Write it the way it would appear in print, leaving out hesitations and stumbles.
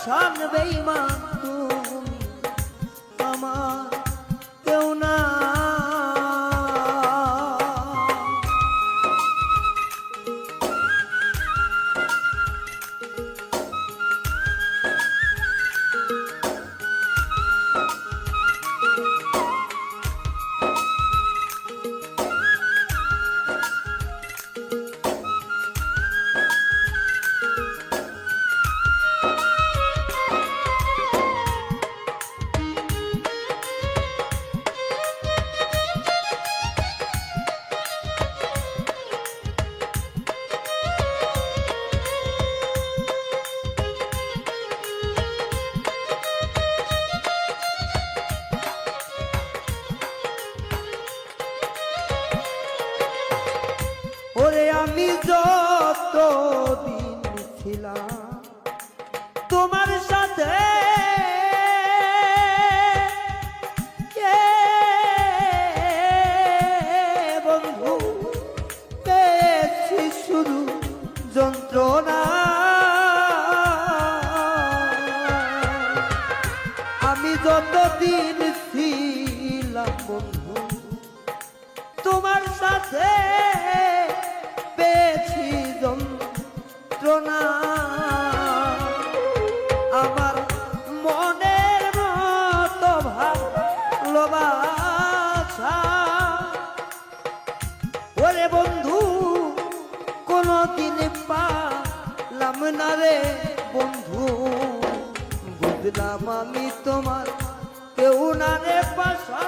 পাষাণ বেঈমান তুমি আমার কেউ না। ওরে আমি যতদিন ছিলাম তোমার সাথে বন্ধু পেয়েছি শুধু যন্ত্রণা। আমি যতদিন ছিলাম বন্ধু তোমার সাথে পেয়েছি যন্ত্রণা। আমার মনের মতো ভালোবাসা ওরে বন্ধু কোনদিন পালাম না রে বন্ধু। বুঝলাম আমি তোমার কেউ না রে পাশা